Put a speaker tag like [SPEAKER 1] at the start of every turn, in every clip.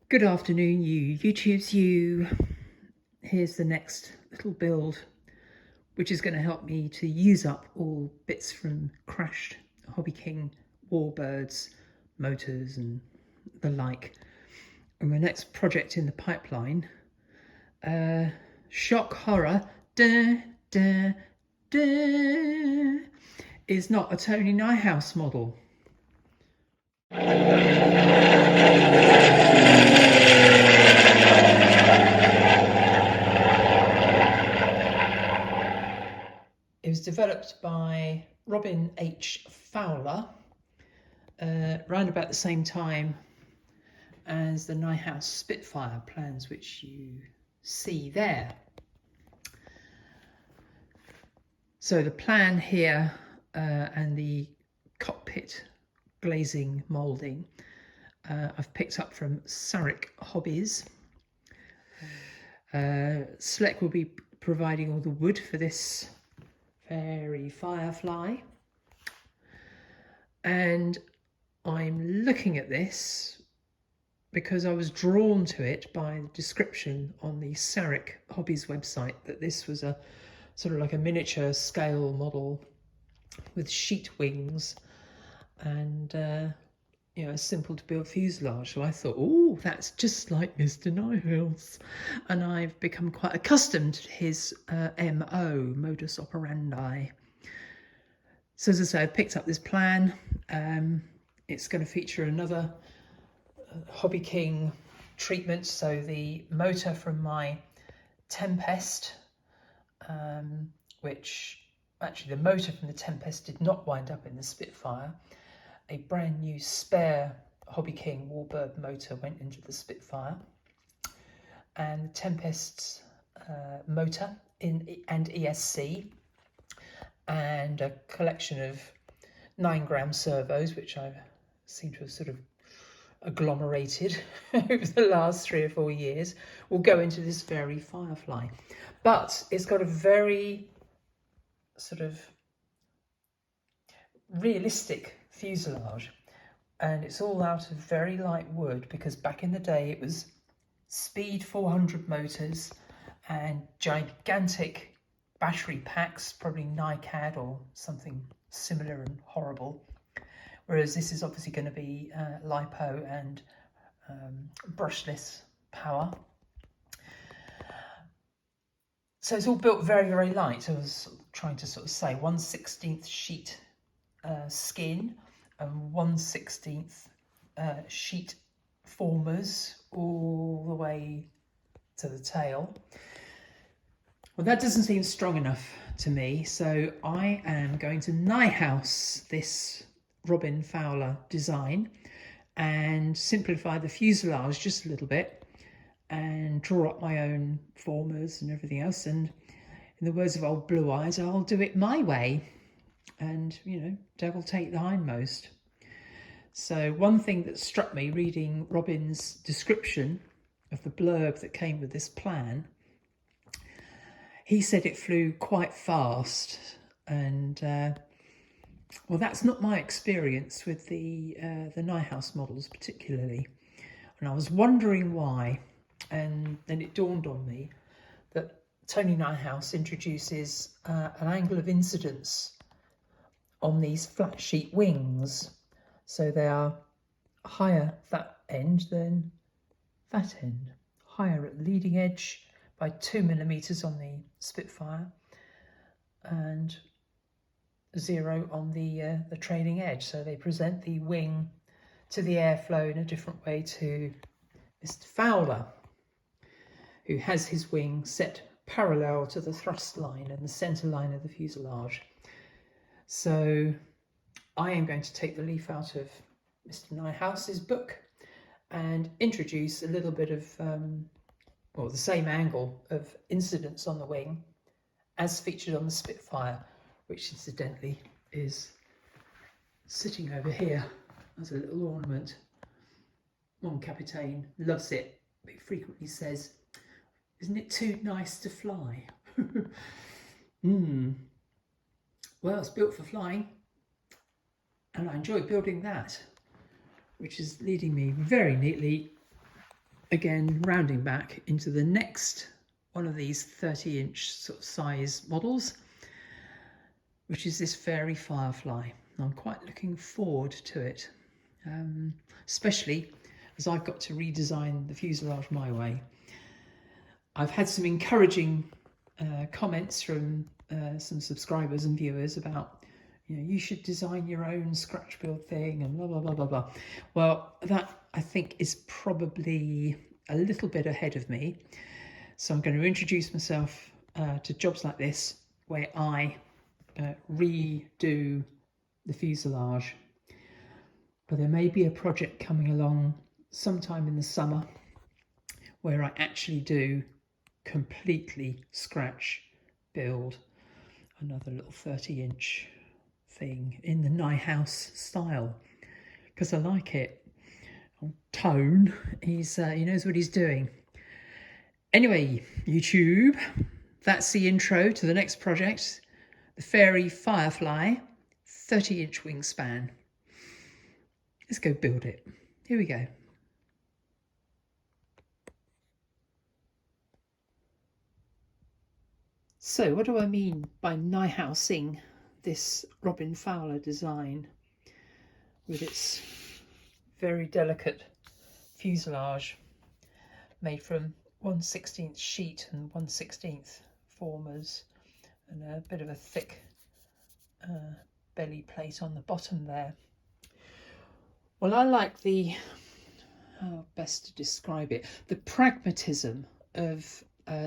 [SPEAKER 1] Good afternoon, you YouTubes, you. Here's the next little build, which is going to help me to use up all bits from crashed Hobby King warbirds, motors and the like. And my next project in the pipeline, shock horror, da, da, da, is not a Tony Nijhuis model. It was developed by Robin Fowler around about the same time as the Nijhuis Spitfire plans, which you see there. So the plan here and the cockpit glazing moulding I've picked up from Sarek Hobbies. Select will be providing all the wood for this Fairey Firefly, and I'm looking at this because I was drawn to it by the description on the Sarek Hobbies website that this was a sort of like a miniature scale model with sheet wings and you know, a simple to build fuselage. So I thought, oh, that's just like Mr. Nijhuis. And I've become quite accustomed to his MO, modus operandi. So as I say, I picked up this plan. It's going to feature another Hobby King treatment. So the motor from my Tempest, which actually the motor from the Tempest did not wind up in the Spitfire. A brand new spare Hobby King warbird motor went into the Spitfire, and the Tempest's motor and ESC, and a collection of 9-gram servos, which I seem to have sort of agglomerated over the last 3 or 4 years, will go into this Fairey Firefly. But it's got a very sort of realistic fuselage, and it's all out of very light wood, because back in the day it was speed 400 motors and gigantic battery packs, probably NiCad or something similar and horrible, whereas this is obviously going to be LiPo and brushless power. So it's all built very, very light. I was trying to sort of say 1/16 sheet skin and 1/16 sheet formers all the way to the tail. Well, that doesn't seem strong enough to me, so I am going to Nijhuis this Robin Fowler design and simplify the fuselage just a little bit and draw up my own formers and everything else. And in the words of old Blue Eyes, I'll do it my way. And, you know, devil take the hindmost. So one thing that struck me reading Robin's description of the blurb that came with this plan, he said it flew quite fast, and well, that's not my experience with the Nijhuis models particularly, and I was wondering why. And then it dawned on me that Tony Nijhuis introduces an angle of incidence on these flat sheet wings, so they are higher that end than that end, higher at the leading edge by 2 millimeters on the Spitfire and 0 on the trailing edge. So they present the wing to the airflow in a different way to Mr. Fowler, who has his wing set parallel to the thrust line and the centre line of the fuselage. So I am going to take the leaf out of Mr. Nijhuis's book and introduce a little bit of, well, the same angle of incidence on the wing as featured on the Spitfire, which incidentally is sitting over here as a little ornament. Mon Capitaine loves it, but he frequently says, "Isn't it too nice to fly?" Well, it's built for flying, and I enjoy building that, which is leading me very neatly again rounding back into the next one of these 30-inch sort of size models, which is this Fairey Firefly. I'm quite looking forward to it, especially as I've got to redesign the fuselage my way. I've had some encouraging comments from some subscribers and viewers about, you know, you should design your own scratch build thing and blah, blah, blah, blah, blah. Well, that I think is probably a little bit ahead of me. So I'm going to introduce myself to jobs like this where I redo the fuselage. But there may be a project coming along sometime in the summer where I actually do completely scratch build another little 30-inch thing in the Nijhuis style, because I like it. Tone, he knows what he's doing. Anyway, YouTube, that's the intro to the next project, the Fairey Firefly 30-inch wingspan. Let's go build it. Here we go. So what do I mean by Nijhuising this Robin Fowler design with its very delicate fuselage made from 1/16 sheet and 1/16 formers and a bit of a thick belly plate on the bottom there? Well, I like the, how best to describe it, the pragmatism of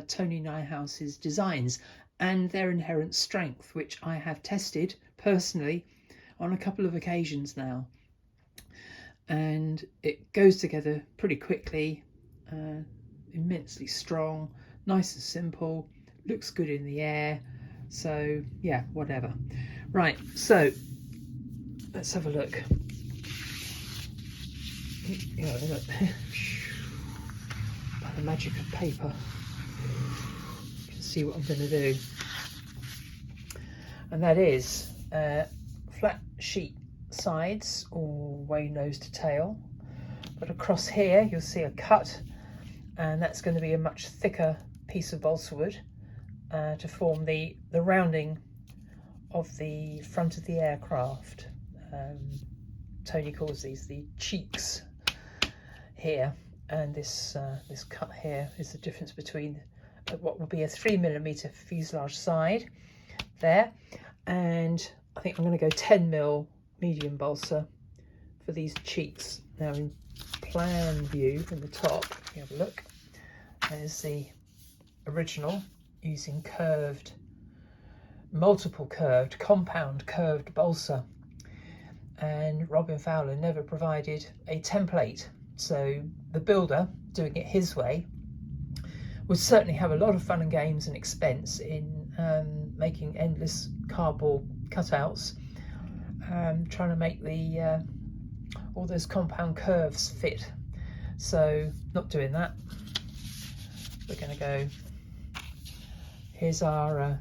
[SPEAKER 1] Tony Nijhuis's designs and their inherent strength, which I have tested personally on a couple of occasions now. And it goes together pretty quickly, immensely strong, nice and simple, looks good in the air. So yeah, whatever. Right, so let's have a look. Yeah, look. By the magic of paper, you can see what I'm going to do. And that is flat sheet sides all way nose to tail, but across here you'll see a cut, and that's going to be a much thicker piece of balsa wood to form the rounding of the front of the aircraft. Tony calls these the cheeks here, and this cut here is the difference between what will be a 3mm fuselage side there, and I think I'm going to go 10mm medium balsa for these cheeks. Now in plan view from the top, if you have a look, there's the original using curved, multiple curved, compound curved balsa, and Robin Fowler never provided a template, so the builder, doing it his way, would certainly have a lot of fun and games and expense in making endless cardboard cutouts, trying to make the all those compound curves fit. So not doing that. We're going to go, here's our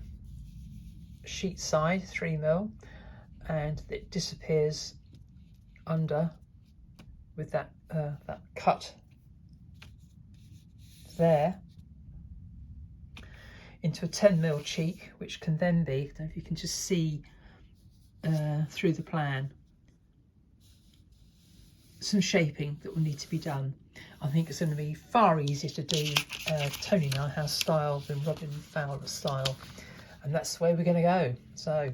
[SPEAKER 1] sheet side 3mm, and it disappears under with that that cut there into a 10mm cheek, which can then be, I don't know if you can just see through the plan, some shaping that will need to be done. I think it's going to be far easier to do Tony Nijhuis style than Robin Fowler style, and that's the way we're going to go. So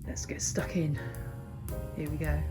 [SPEAKER 1] let's get stuck in. Here we go.